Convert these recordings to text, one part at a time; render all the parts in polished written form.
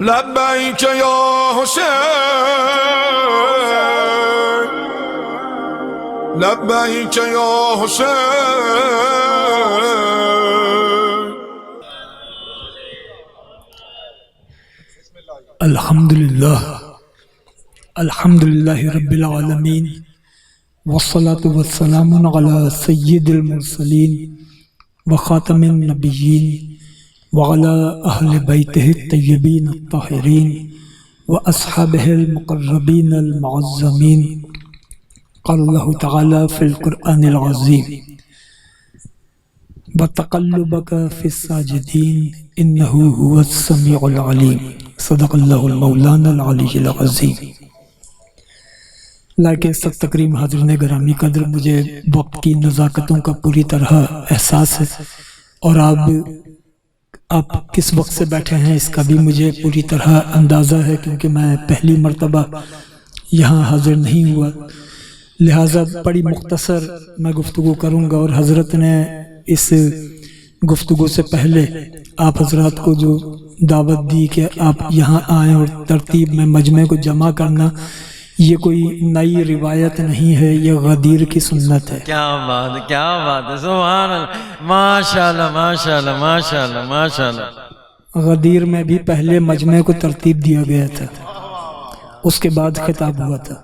لبیک یا حسین لبیک یا حسین. الحمدللہ رب العالمین والصلاة والسلام علی سید المرسلین وخاتم النبیین وعلی اہل بیتہ الطیبین الطاہرین واصحابہ المقربین المعظمین. قال اللہ تعالی فی القرآن العظیم وتقلبک فی الساجدین انہ هو السمیع العلیم. صدق اللہ المولانا العلی العظیم. لائق سب تکریم حاضرین گرامی قدر، مجھے وقت کی نزاکتوں کا پوری طرح احساس ہے، اور آپ کس وقت سے بیٹھے ہیں اس کا بھی مجھے پوری طرح اندازہ ہے، کیونکہ میں پہلی مرتبہ یہاں حاضر نہیں ہوا، لہٰذا بڑی مختصر میں گفتگو کروں گا. اور حضرت نے اس گفتگو سے پہلے آپ حضرات کو جو دعوت دی کہ آپ یہاں آئیں اور ترتیب میں مجمع کو جمع کرنا، یہ کوئی نئی روایت نہیں ہے، یہ غدیر کی سنت ہے. کیا بات ہے، کیا بات ہے، سبحان اللہ، ماشاءاللہ ماشاءاللہ ماشاءاللہ ماشاءاللہ. غدیر میں بھی پہلے مجمع کو ترتیب دیا گیا تھا، اس کے بعد خطاب ہوا تھا.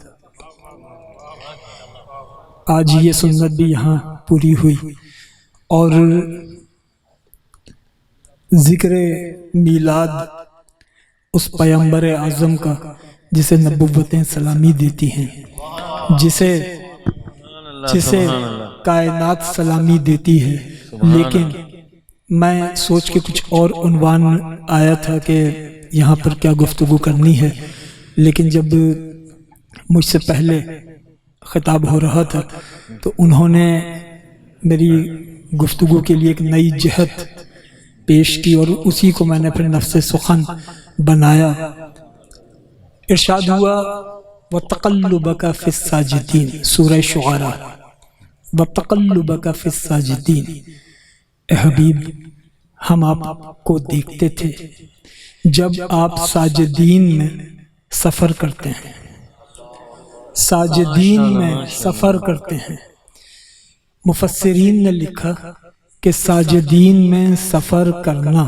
آج یہ سنت بھی یہاں پوری ہوئی، اور ذکر میلاد اس پیغمبر اعظم کا جسے نبوتیں سلامی دیتی ہیں، جسے کائنات سلامی دیتی ہے. لیکن میں سوچ کے کچھ اور عنوان آیا تھا کہ یہاں پر کیا گفتگو کرنی ہے، لیکن جب مجھ سے پہلے خطاب ہو رہا تھا تو انہوں نے میری گفتگو کے لیے ایک نئی جہت پیش کی، اور اسی کو میں نے پھر نفس سخن بنایا. ارشاد ہوا وَتَقَلُّبَكَ فِي السَّاجِدِينَ، سورہ شعراء. وَتَقَلُّبَكَ فِي السَّاجِدِينَ، اے حبیب ہم آپ کو دیکھتے تھے جب آپ ساجدین میں سفر کرتے ہیں. ساجدین میں سفر کرتے ہیں. مفسرین نے لکھا کہ ساجدین میں سفر کرنا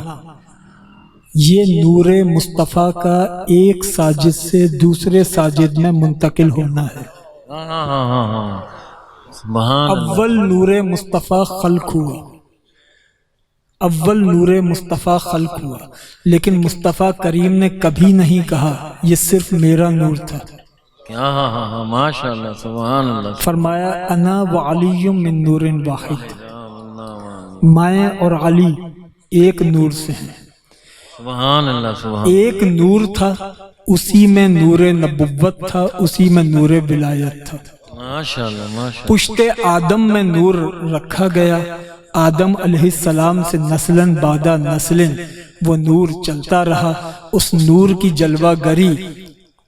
یہ نور مصطفیٰ کا ایک ساجد سے دوسرے ساجد میں منتقل ہونا ہے. اول نور مصطفیٰ خلق ہوا، اول نور مصطفیٰ خلق ہوا، لیکن مصطفیٰ کریم نے کبھی نہیں کہا یہ صرف میرا نور تھا. ماشاءاللہ سبحان اللہ. فرمایا انا وعلی من نور واحد، میں اور علی ایک نور سے ہیں. سبحان اللہ سبحان. ایک نور تھا، اسی میں نور نبوت تھا، اسی میں نور ولایت تھا. ماشاءاللہ ماشاءاللہ. پشت آدم میں نور رکھا گیا، آدم علیہ السلام سے نسلاً بعد نسلیں وہ نور چلتا رہا. اس نور کی جلوہ گری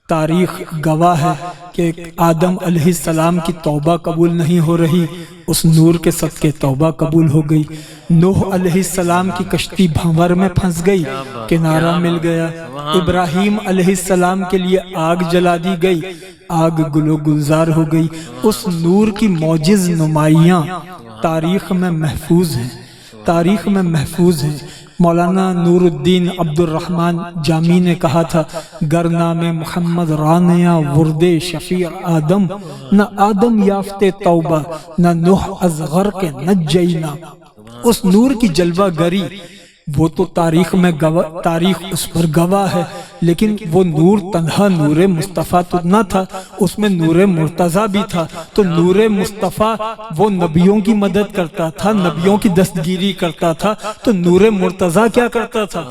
تاریخ گواہ ہے کہ آدم علیہ السلام کی توبہ قبول نہیں ہو رہی، اس نور کے صدقے توبہ قبول ہو گئی. نوح علیہ السلام کی کشتی بھنور میں پھنس گئی، کنارہ مل گیا. ابراہیم علیہ السلام کے لیے آگ جلا دی گئی، آگ گلو گلزار ہو گئی. اس نور کی معجز نمائیاں تاریخ میں محفوظ ہیں، تاریخ میں محفوظ ہیں. مولانا نور الدین عبد الرحمن جامی نے کہا تھا گر نام محمد رانیا ورد شفیع آدم، نہ آدم یافتے توبہ نہ نوح از غرق نجینا. اس نور کی جلوہ گری وہ تو تاریخ میں تاریخ اس پر گواہ ہے، لیکن وہ نور تنہا نور مصطفیٰ تو نہ تھا، اس میں نور مرتضیٰ بھی تھا. تو نور مصطفیٰ وہ نبیوں کی مدد کرتا تھا، نبیوں کی دستگیری کرتا تھا، تو نور مرتضیٰ کیا کرتا تھا؟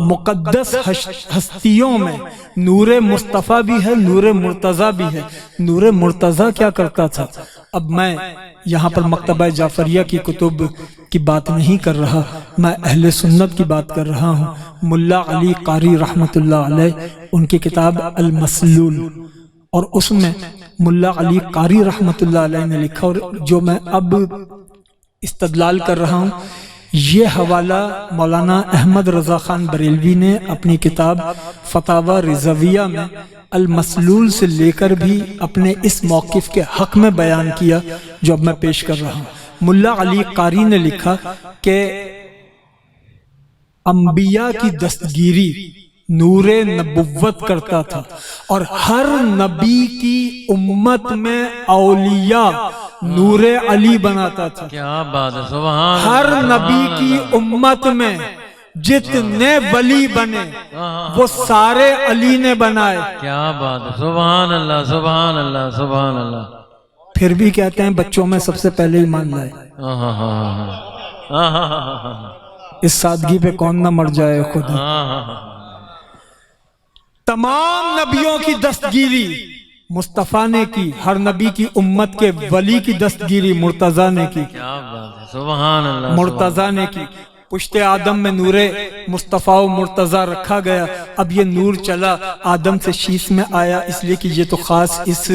مقدس ہستیوں میں نور مصطفیٰ بھی ہے، نور مرتضیٰ بھی ہے. نور مرتضیٰ کیا کرتا تھا؟ اب میں یہاں پر مکتبہ جعفریہ کی کتب کی بات نہیں کر رہا، میں اہل سنت کی بات کر رہا ہوں. ملا علی قاری رحمۃ اللہ علیہ ان کی کتاب المسلول، اور اس میں ملا علی قاری رحمۃ اللہ علیہ نے لکھا، اور جو میں اب استدلال کر رہا ہوں یہ حوالہ مولانا احمد رضا خان بریلوی نے اپنی کتاب فتاوی رضویہ میں المسلول سے لے کر بھی اپنے اس موقف کے حق میں بیان کیا جو اب میں پیش کر رہا ہوں۔ ملا علی قاری نے لکھا کہ انبیاء کی دستگیری نور نبوت کرتا تھا، اور ہر نبی کی امت میں اولیاء نور علی بناتا تھا۔ کیا بات ہے، سبحان ہر اللہ، نبی سبحان کی اللہ۔ امت میں جتنے ولی بنے وہ سارے علی نے بنائے۔ کیا بات ہے، سبحان اللہ سبحان اللہ سبحان اللہ۔ پھر بھی کہتے ہیں بچوں میں سب سے پہلے ایمان لائے۔ اس سادگی پہ کون نہ مر جائے خدا۔ تمام نبیوں کی دستگیری مصطفیٰ نے کی، ہر نبی کی امت کے ولی کی دستگیری مرتضیٰ نے کی، کیا بات ہے، سبحان اللہ۔ مرتضیٰ نے کی۔ پشت آدم میں نور مصطفیٰ و مرتضیٰ رکھا گیا۔ اب یہ نور چلا آدم سے شیش میں آیا، اس لیے کہ یہ تو خاص اس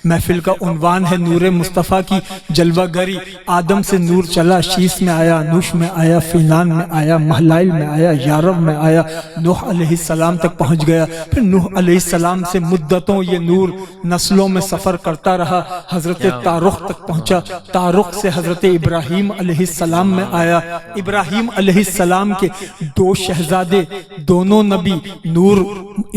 محفل کا عنوان ہے، نور مصطفیٰ کی جلوہ گری۔ آدم سے نور چلا، شیش میں آیا، نوش میں آیا، فینان میں آیا، محلائل میں آیا، یارب میں آیا، نوح علیہ السلام تک پہنچ گیا۔ پھر نوح علیہ السلام سے مدتوں یہ نور نسلوں میں سفر کرتا رہا، حضرت تارخ تک پہنچا۔ تارخ سے حضرت ابراہیم علیہ السلام میں آیا۔ ابراہیم علیہ السلام کے دو شہزادے، دونوں نبی، نور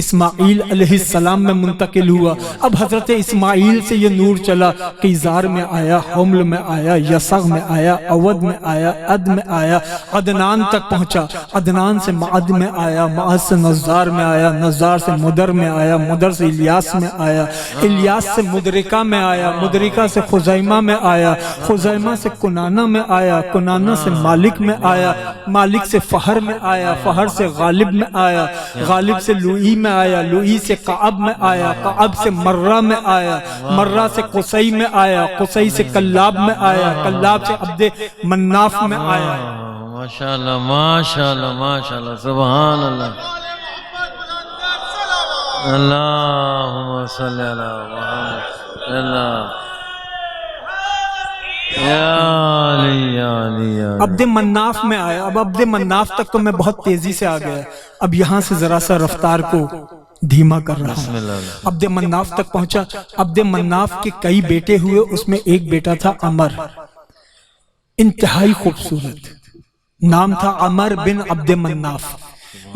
اسماعیل علیہ السلام میں منتقل ہوا۔ اب حضرت اسماعیل سے یہ نور چلا، قیزار میں آیا، حمل میں آیا، یسغ میں آیا، اود میں آیا، عد میں آیا، عدنان تک پہنچا۔ عدنان سے معد میں آیا، معد سے نزار میں آیا، نزار سے مدر میں آیا، مدر سے الیاس میں آیا، الیاس سے مدرکہ میں آیا، مدرکہ سے خزیمہ میں آیا، خزیمہ سے کنانہ میں آیا، کنانہ سے مالک میں آیا، مالک سے فہر میں آیا، فہر سے غالب میں آیا، غالب سے لوئی میں آیا، لوئی سے قعب میں آیا، قعب سے مرہ میں آیا، مرہ سے قصی میں آیا، قصی سے کلاب میں آیا، کلاب سے عبد مناف میں آیا۔ ماشاءاللہ ماشاءاللہ ماشاءاللہ، سبحان اللہ۔ اللہم صلی علی محمد اللہ یا علی یا علی یا علی۔ عبد مناف میں آیا۔ اب عبد مناف تک تو میں بہت تیزی سے آ گیا، اب یہاں سے ذرا سا رفتار کو دھیما کر رہا بسم ہوں۔ اللہ۔ عبد مناف تک پہنچا۔ عبد مناف کے کئی بیٹے ہوئے، اس میں ایک بیٹا تھا عمر، انتہائی خوبصورت، نام تھا عمر بن عبد مناف۔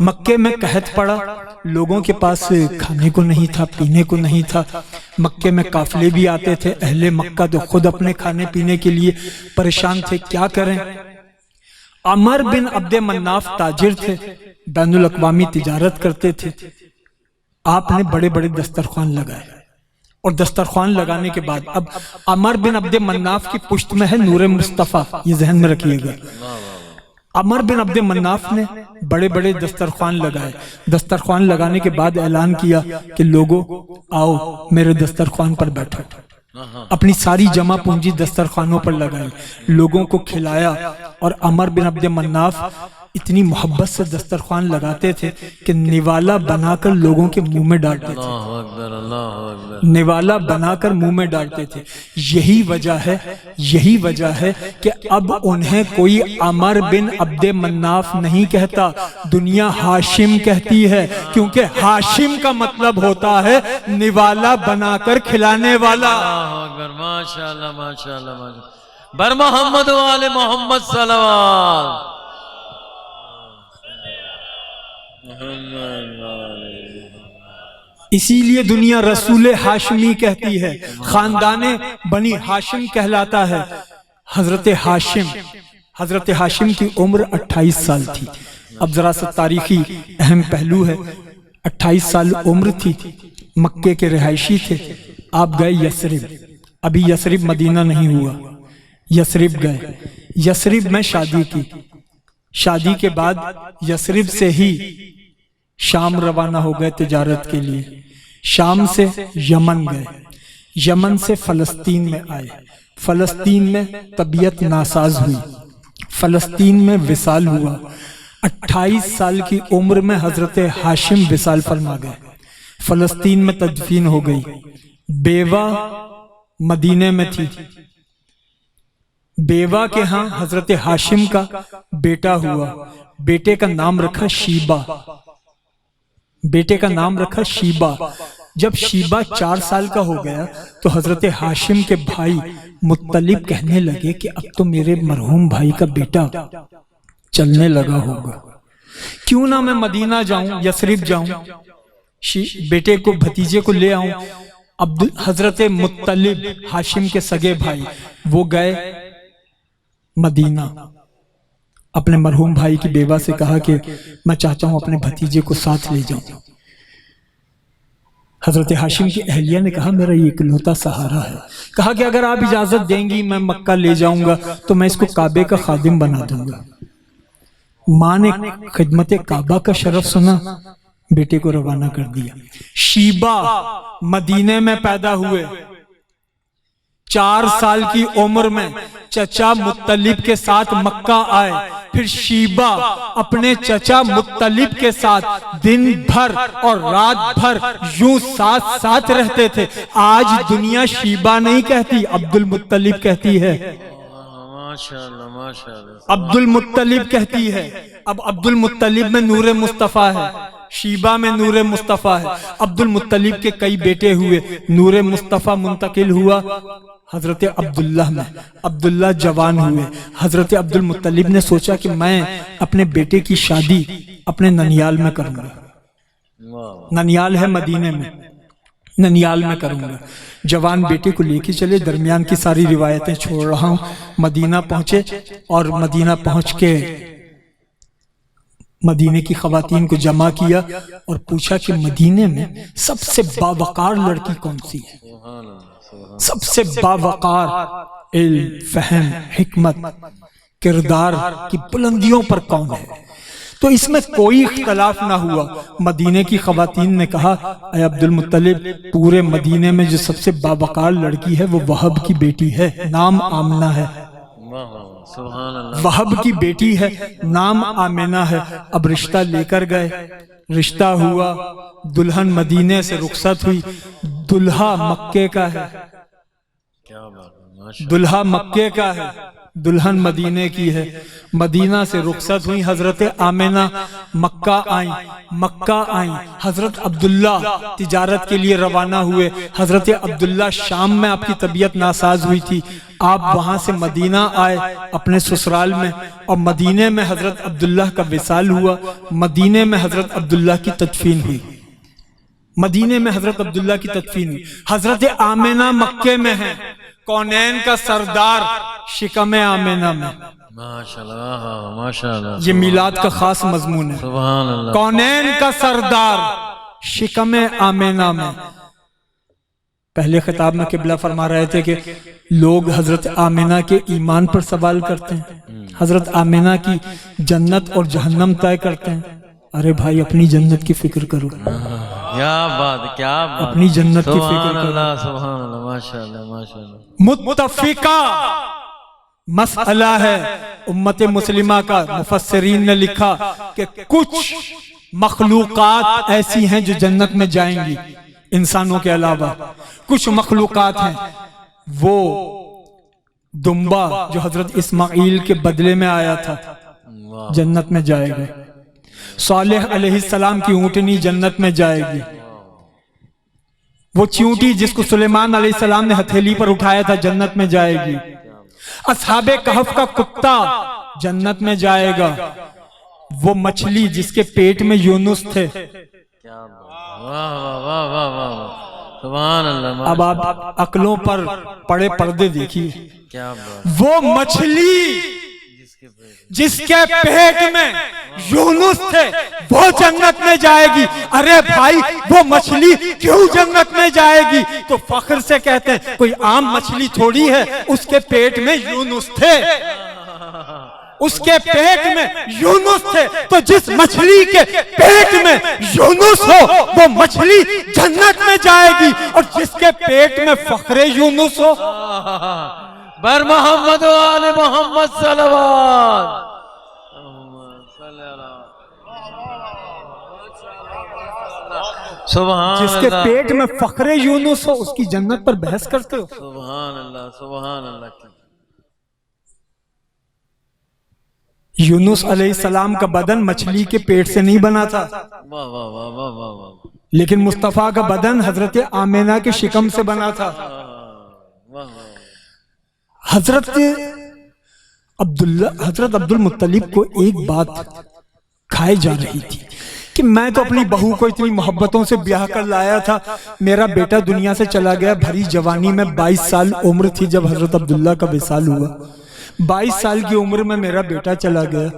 مکے میں قحط پڑا، لوگوں کے پاس کھانے کو نہیں تھا، پینے کو نہیں تھا۔ مکے میں قافلے بھی آتے تھے، اہل مکہ تو خود اپنے کھانے پینے کے لیے پریشان تھے، کیا کریں۔ عمر بن عبد مناف تاجر تھے، بین الاقوامی تجارت کرتے تھے۔ آپ نے بڑے بڑے دسترخوان لگائے، اور دسترخوان لگانے کے بعد اب عمر بن عبد مناف کی پشت میں ہے نور مصطفیٰ، یہ ذہن میں رکھیے گا۔ عمر بن عبد مناف نے بڑے بڑے دسترخوان لگائے۔ دسترخوان لگانے کے بعد اعلان کیا کہ لوگو آؤ میرے دسترخوان پر بیٹھو۔ اپنی ساری جمع پونجی دسترخوانوں پر لگائی، لوگوں کو کھلایا، اور عمر بن عبد مناف اتنی محبت سے دسترخوان لگاتے تھے کہ نوالا بنا کر لوگوں کے منہ میں ڈالتے تھے، اللہ اکبر اللہ اکبر۔ نوالا بنا کر منہ میں ڈالتے تھے۔ یہی وجہ ہے کہ اب انہیں کوئی عمر بن عبد مناف نہیں کہتا، دنیا ہاشم کہتی ہے، کیونکہ ہاشم کا مطلب ہوتا ہے نوالا بنا کر کھلانے والا۔ اللہ اکبر، ماشاءاللہ ماشاءاللہ ماشاءاللہ۔ بر محمد و آل محمد صلوات۔ اسی لیے دنیا رسول ہاشمی کہتی ہے، خاندان بنی ہاشم کہلاتا ہے۔ حضرت ہاشم کی عمر 28 سال تھی۔ اب ذرا سا تاریخی اہم پہلو ہے، 28 سال عمر تھی، مکے کے رہائشی تھے۔ آپ گئے یثرب، ابھی یثرب مدینہ نہیں ہوا، یثرب گئے، یثرب میں شادی کی، شادی کے بعد یثرب سے ہی شام روانہ ہو گئے تجارت کے لیے، شام سے یمن گئے، یمن سے فلسطین میں آئے، فلسطین میں طبیعت ناساز ہوئی، فلسطین میں وصال ہوا۔ 28 سال کی عمر میں حضرت ہاشم وصال فرما گئے، فلسطین میں تدفین ہو گئی۔ بیوہ مدینے میں تھی، بیوہ کے ہاں حضرت ہاشم کا بیٹا ہوا، بیٹے کا نام رکھا شیبہ، بیٹے کا نام رکھا شیبہ۔ جب شیبہ 4 سال کا ہو گیا تو حضرت ہاشم کے بھائی مطلب کہنے لگے کہ اب تو میرے مرحوم بھائی کا بیٹا چلنے لگا ہوگا، کیوں نہ میں مدینہ جاؤں، یثرب جاؤں، بیٹے کو، بھتیجے کو لے آؤں۔ حضرت مطلب ہاشم کے سگے بھائی وہ گئے مدینہ، اپنے مرحوم بھائی کی بیوہ سے کہا کہ میں چاہتا ہوں اپنے بھتیجے کو ساتھ لے جاؤں۔ حضرت ہاشم کی اہلیہ نے کہا میرا یہ اکلوتا سہارا ہے، کہا کہ اگر آپ اجازت دیں گی میں مکہ لے جاؤں گا تو میں اس کو کعبے کا خادم بنا دوں گا۔ ماں نے خدمت کعبہ کا شرف سنا، بیٹے کو روانہ کر دیا۔ شیبہ مدینے میں پیدا ہوئے، 4 سال کی عمر میں چچا مطلب کے ساتھ مکہ آئے، پھر شیبہ اپنے چچا مطلب کے ساتھ دن بھر اور رات بھر یوں ساتھ ساتھ رہتے تھے۔ آج دنیا شیبہ نہیں کہتی، عبد المطلب کہتی ہے، ماشاءاللہ ماشاءاللہ، عبد المطلب کہتی ہے۔ اب عبد المطلب میں نور مصطفیٰ ہے، شیبہ میں نور مصطفیٰ ہے۔ عبد المطلب کے کئی بیٹے ہوئے، نور مصطفیٰ منتقل ہوا حضرت عبداللہ میں، عبداللہ جوان ہوئے۔ حضرت عبد المطلب نے سوچا کہ میں اپنے بیٹے کی شادی اپنے ننیال میں کروں گا، ننیال ہے مدینے میں، ننیال میں کروں گا۔ جوان بیٹے کو لے کے چلے، درمیان کی ساری روایتیں چھوڑ رہا ہوں۔ مدینہ پہنچے اور مدینہ پہنچ کے مدینے کی خواتین کو جمع کیا اور پوچھا کہ مدینے میں سب سے باوقار لڑکی کون سی ہے، سب سے باوقار، علم، فہم، حکمت، کردار کی بلندیوں پر کون ہے؟ تو اس میں کوئی اختلاف نہ ہوا۔ مدینے کی خواتین نے کہا اے عبد المطلب، پورے مدینے میں جو سب سے باوقار لڑکی ہے وہ وہب کی بیٹی ہے، نام آمنہ ہے، وہب کی بیٹی ہے، نام آمنہ ہے۔ اب رشتہ لے کر گئے، رشتہ ہوا، دلہن مدینے سے رخصت ہوئی، دلہا مکے کا ہے، دلہا مکے کا ہے، دلہن مدینے کی ہے۔ مدینہ سے رخصت ہوئی، حضرت آمنہ مکہ آئیں، مکہ آئیں۔ حضرت عبداللہ تجارت کے لیے روانہ ہوئے۔ حضرت عبداللہ شام میں آپ کی طبیعت ناساز ہوئی تھی، آپ وہاں سے مدینہ آئے اپنے سسرال میں، اور مدینے میں حضرت عبداللہ کا وصال ہوا، مدینے میں حضرت عبداللہ کی تدفین ہوئی، مدینے میں حضرت عبداللہ کی تدفین ہوئی۔ حضرت آمنہ مکے میں ہیں، کونین کا سردار شکم آمنہ میں، ماشاءاللہ ماشاءاللہ، یہ میلاد کا خاص مضمون ہے، سبحان اللہ، کونین کا سردار شکم آمنہ میں۔ پہلے خطاب میں قبلہ فرما رہے تھے کہ لوگ حضرت آمنہ کے ایمان پر سوال کرتے ہیں، حضرت آمنہ کی جنت اور جہنم طے کرتے ہیں۔ ارے بھائی اپنی جنت کی فکر کرو، کیا بات، کیا بات، اپنی جنت کی فکر سبحان کرو۔ اللہ سبحان اللہ، ماشاءاللہ ماشاءاللہ، متفقہ مسئلہ ہے امت مسلمہ کا۔ مفسرین نے لکھا کہ کچھ مخلوقات ایسی ہیں جو جنت میں جائیں گی انسانوں کے علاوہ، کچھ مخلوقات ہیں، وہ دمبا جو حضرت اسماعیل کے بدلے میں آیا تھا جنت میں جائے گا، صالح علیہ السلام کی اونٹنی جنت میں جائے گی، وہ چیونٹی جس کو سلیمان علیہ السلام نے ہتھیلی پر اٹھایا تھا جنت میں جائے گی، اصحاب کہف کا کتا جنت میں جائے گا، وہ مچھلی جس کے پیٹ میں یونس تھے۔ واہ واہ واہ واہ، سبحان اللہ، اب آپ عقلوں پر پڑے پردے دیکھیے، کیا بات، وہ مچھلی جس کے پیٹ میں یونس تھے وہ جنت میں جائے گی۔ ارے بھائی وہ مچھلی کیوں جنت میں جائے گی؟ تو فخر سے کہتے ہیں کوئی عام مچھلی تھوڑی ہے، اس کے پیٹ میں یونس تھے، اس کے پیٹ میں یونس تھے، تو جس مچھلی کے پیٹ میں یونس ہو وہ مچھلی جنت میں جائے گی، اور جس کے پیٹ میں فخر یونس ہو بر محمد و آل محمد صلوات، سبحان جس کے اللہ، پیٹ میں فخر یونس ہو اس کی جنت پر بحث کرتے ہو؟ سبحان اللہ سبحان اللہ، یونس علیہ السلام کا بدن مچھلی کے پیٹ سے نہیں بنا تھا، واہ واہ واہ واہ واہ واہ لیکن مصطفیٰ کا بدن حضرت آمینہ کے شکم سے بنا تھا۔ واہ واہ حضرت عبد المطلب کو ایک بات کھائے جا رہی تھی کہ میں تو اپنی بہو کو اتنی محبتوں سے بیاہ کر لایا تھا، میرا بیٹا دنیا سے چلا گیا بھری جوانی میں، 22 سال عمر تھی جب حضرت عبداللہ کا وصال ہوا، 22 سال کی عمر میں میرا بیٹا چلا گیا،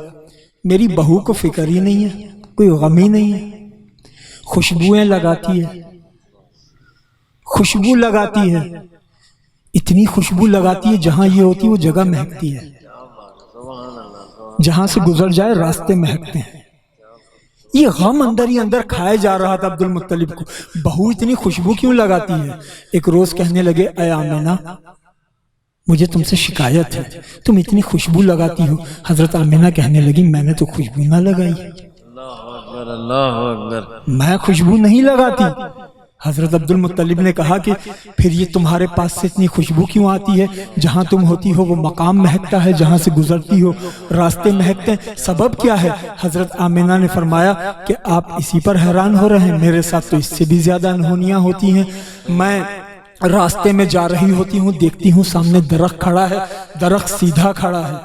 میری بہو کو فکر ہی نہیں ہے، کوئی غم ہی نہیں ہے، خوشبوئیں لگاتی ہے، خوشبو لگاتی ہے، اتنی خوشبو لگاتی ہے جہاں یہ ہوتی وہ جگہ مہکتی ہے، جہاں سے گزر جائے راستے مہکتے ہیں۔ یہ غم اندر ہی اندر کھائے جا رہا تھا عبد المطلب کو، بہو اتنی خوشبو کیوں لگاتی ہے؟ ایک روز کہنے لگے اے آمینہ مجھے تم سے شکایت ہے، تم اتنی خوشبو لگاتی ہو۔ حضرت آمینہ کہنے لگی میں نے تو خوشبو نہ لگائی، اللہ اکبر، میں خوشبو نہیں لگاتی۔ حضرت عبد المطلب نے کہا کہ پھر یہ تمہارے پاس سے اتنی خوشبو کیوں آتی ہے؟ جہاں تم ہوتی ہو وہ مقام مہکتا ہے، جہاں سے گزرتی ہو راستے مہکتے ہیں، سبب کیا ہے؟ حضرت آمینہ نے فرمایا کہ آپ اسی پر حیران ہو رہے ہیں، میرے ساتھ تو اس سے بھی زیادہ انہونیاں ہوتی ہیں۔ میں راستے میں جا رہی ہوتی ہوں، دیکھتی ہوں سامنے درخت کھڑا ہے، درخت سیدھا کھڑا ہے،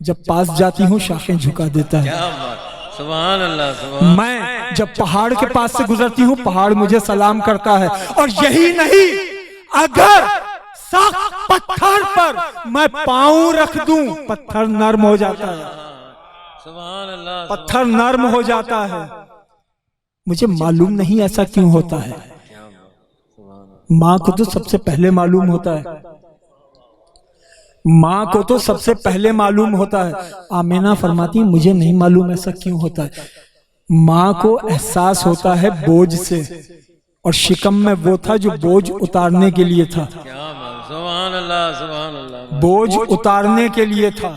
جب پاس جاتی ہوں شاخیں جھکا دیتا ہے۔ کیا بات، سبحان اللہ سبحان، میں جب پہاڑ کے پاس سے گزرتی ہوں پہاڑ مجھے سلام کرتا ہے، اور یہی نہیں اگر سخت پتھر پر میں پاؤں رکھ دوں پتھر نرم ہو جاتا ہے، سبحان اللہ، پتھر نرم ہو جاتا ہے۔ مجھے معلوم نہیں ایسا کیوں ہوتا ہے، ماں کو تو سب سے پہلے معلوم ہوتا ہے، ماں کو تو سب سے پہلے معلوم ہوتا ہے۔ آمینہ فرماتی مجھے نہیں معلوم ایسا کیوں ہوتا ہے۔ ماں کو احساس ہوتا ہے بوجھ سے، اور شکم میں وہ تھا جو بوجھ اتارنے کے لیے تھا، کیا بات، سبحان اللہ سبحان اللہ، بوجھ اتارنے کے لیے تھا۔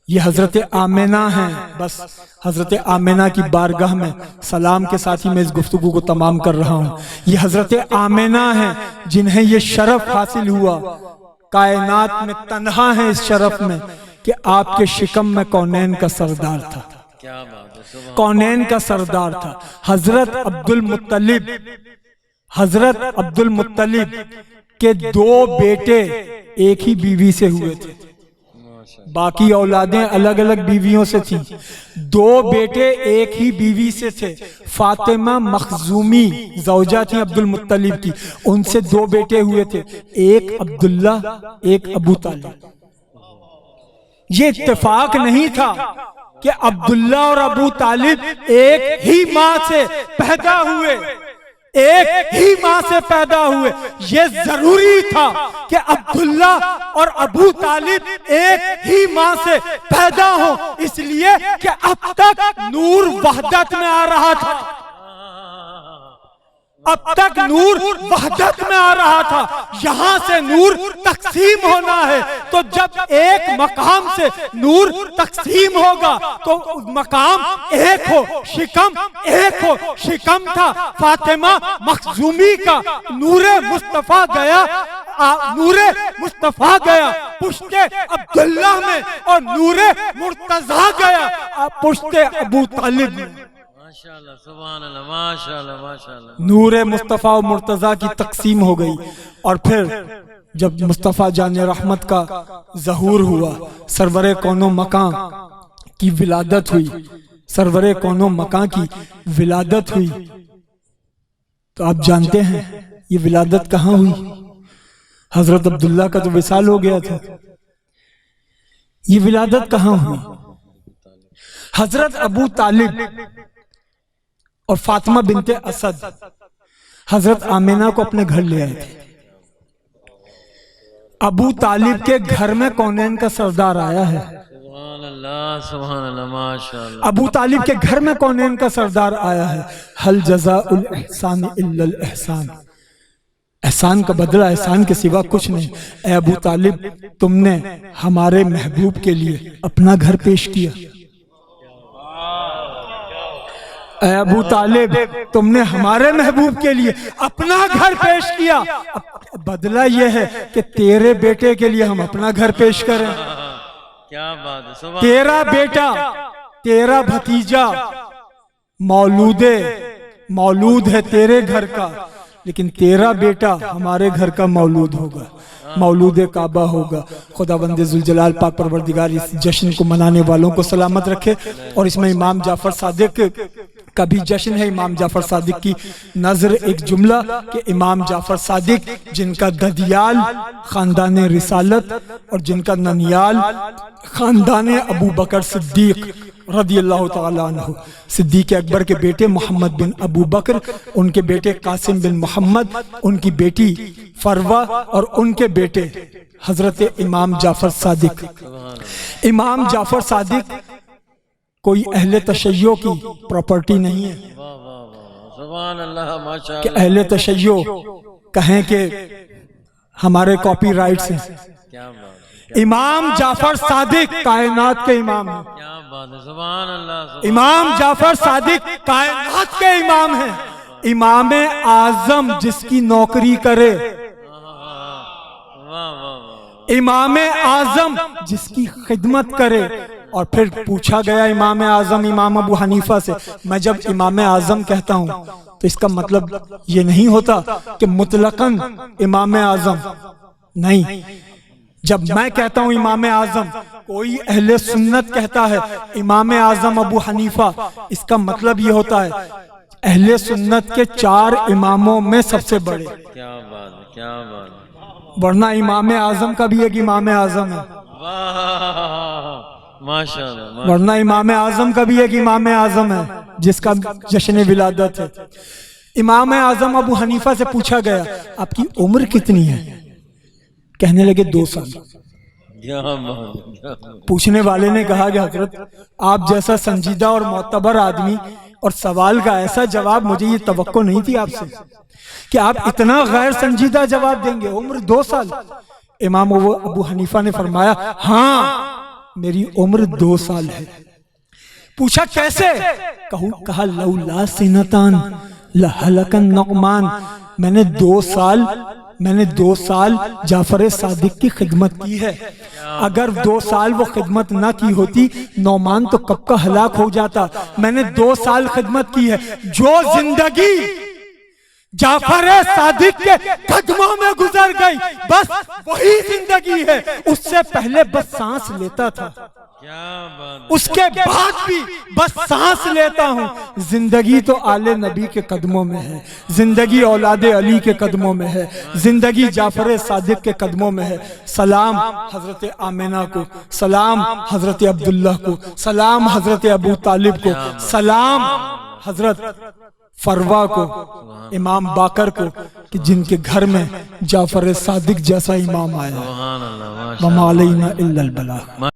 یہ حضرت آمینہ ہیں، بس حضرت آمینہ کی بارگاہ میں سلام کے ساتھ ہی میں اس گفتگو کو تمام کر رہا ہوں۔ یہ حضرت آمینہ ہیں جنہیں یہ شرف حاصل ہوا، کائنات میں تنہا ہے اس شرف میں کہ آپ کے شکم میں کونین کا سردار تھا، کیا بات ہے، سبحان کونین کا سردار تھا۔ حضرت عبد المطلب کے 2 بیٹے ایک ہی بیوی سے ہوئے تھے، باقی اولادیں الگ الگ بیویوں سے تھیں، 2 بیٹے ایک ہی بیوی سے تھے۔ فاطمہ مخزومی زوجہ تھی عبد المطلب کی، ان سے 2 بیٹے ہوئے تھے، ایک عبداللہ ایک ابو طالب۔ یہ اتفاق نہیں تھا کہ عبداللہ اور ابو طالب ایک ہی ماں سے پیدا ہوئے، ایک ہی ماں سے پیدا ہوئے، یہ ضروری تھا کہ عبداللہ اور ابو طالب ایک ہی ماں سے پیدا ہوں، اس لیے کہ اب تک نور وحدت میں آ رہا تھا، اب تک نور وحدت میں آ رہا تھا، یہاں سے نور تقسیم ہونا ہے، تو جب ایک مقام سے نور تقسیم ہوگا تو مقام ایک ہو، شکم ایک ہو، شکم تھا فاطمہ مخزومی کا، نور مصطفیٰ گیا، نور مصطفیٰ گیا پشت عبداللہ میں، اور نور مرتضیٰ گیا پشت ابو طالب میں۔ ماشاءاللہ سبحان اللہ، ماشاءاللہ ماشاءاللہ، نور مصطفیٰ و مرتضیٰ کی تقسیم ہو گئی، اور پھر جب مصطفیٰ جان رحمت کا ظہور ہوا، سرور کون و مکان کی ولادت ہوئی، سرور کون و مکان کی ولادت ہوئی، تو آپ جانتے ہیں یہ ولادت کہاں ہوئی؟ حضرت عبداللہ کا تو وصال ہو گیا تھا، یہ ولادت کہاں ہوئی؟ حضرت ابو طالب اور فاطمہ بنت اسد حضرت آمینہ کو اپنے گھر لے آئے تھے۔ ابو طالب کے گھر میں کونین کا سردار آیا ہے، سبحان اللہ سبحان اللہ، ماشاءاللہ، ابو طالب کے گھر میں کونین کا سردار آیا ہے۔ حل جزاء الاحسان الا الاحسان، احسان کا بدلہ احسان کے سوا کچھ نہیں۔ اے ابو طالب تم نے ہمارے محبوب کے لیے اپنا گھر پیش کیا، اے ابو طالب تم نے ہمارے محبوب کے لیے اپنا گھر پیش کیا، بدلہ یہ ہے کہ تیرے بیٹے کے لیے ہم اپنا گھر پیش کریں۔ کیا بات ہے، سبحان تیرا بیٹا تیرا بھتیجا مولود ہے تیرے گھر کا، لیکن تیرا بیٹا ہمارے گھر کا مولود ہوگا، مولود کعبہ ہوگا۔ خداوند ذوالجلال پاک پروردگار اس جشن کو منانے والوں کو سلامت رکھے، اور اس میں امام جعفر صادق کا بھی جشن ہے۔ امام جعفر صادق کی نظر ایک جملہ کہ امام جعفر صادق جن کا ددیال خاندان رسالت اور جن کا ننیال خاندان ابو بکر صدیق رضی اللہ تعالیٰ عنہ، صدیق اکبر کے بیٹے محمد بن ابو بکر، ان کے بیٹے قاسم بن محمد، ان کی بیٹی فروہ، اور ان کے بیٹے حضرت امام جعفر صادق۔ امام جعفر صادق کوئی اہل تشیع کی پراپرٹی نہیں ہے واہ واہ واہ، سبحان اللہ، ماشاء کہ اللہ، اہل تشیع کہیں کہ ہمارے کاپی رائٹس ہیں۔ کیا بات ہے، امام جعفر صادق کائنات کے امام ہیں، کیا بات ہے، سبحان اللہ، امام جعفر صادق کائنات کے امام ہیں، امام اعظم جس کی نوکری کرے، واہ واہ واہ، امام اعظم جس کی خدمت کرے۔ اور پھر پوچھا گیا امام اعظم امام ابو حنیفہ سے، میں جب امام اعظم کہتا ہوں تو اس کا مطلب یہ نہیں ہوتا کہ مطلقاً امام اعظم نہیں، جب میں کہتا ہوں امام اعظم، کوئی اہل سنت کہتا ہے امام اعظم ابو حنیفہ، اس کا مطلب یہ ہوتا ہے اہل سنت کے 4 اماموں میں سب سے بڑے، کیا بات ہے، کیا بات ہے، ورنہ امام اعظم کا بھی ایک امام اعظم ہے، واہ، ماشاء اللہ، ورنہ امام اعظم کا بھی ایک امام اعظم ہے جس کا جشن ولادت ہے۔ امام اعظم ابو حنیفہ سے پوچھا گیا آپ کی عمر کتنی ہے؟ کہنے لگے 2 سال۔ کیا بات ہے، کیا بات ہے، پوچھنے والے نے کہا کہ حضرت آپ جیسا سنجیدہ اور معتبر آدمی اور سوال کا ایسا جواب، مجھے یہ توقع نہیں تھی آپ سے کہ آپ اتنا غیر سنجیدہ جواب دیں گے، عمر 2 سال۔ امام ابو حنیفہ نے فرمایا ہاں میری عمر 2 سال ہے۔ پوچھا کیسے؟ کہا لولا سنتان لہلک النعمان، میں نے 2 سال جعفر صادق کی خدمت کی ہے، اگر 2 سال وہ خدمت نہ کی ہوتی نعمان تو کب کا ہلاک ہو جاتا، میں نے 2 سال خدمت کی ہے۔ جو زندگی جعفر صادق کے قدموں میں گزر گئی بس وہی زندگی ہے، اس سے پہلے بس سانس لیتا تھا، کیا بات ہے، اس کے بعد بھی بس سانس لیتا ہوں۔ زندگی تو آل نبی کے قدموں میں ہے، زندگی اولاد علی کے قدموں میں ہے، زندگی جعفر صادق کے قدموں میں ہے۔ سلام حضرت آمنہ کو، سلام حضرت عبداللہ کو، سلام حضرت ابو طالب کو، سلام حضرت فروہ کو، امام باقر کو، کہ جن کے گھر میں جعفر صادق جیسا امام آیا۔ سبحان اللہ، ماشاء وما علینا الا البلاغ۔ اللہ۔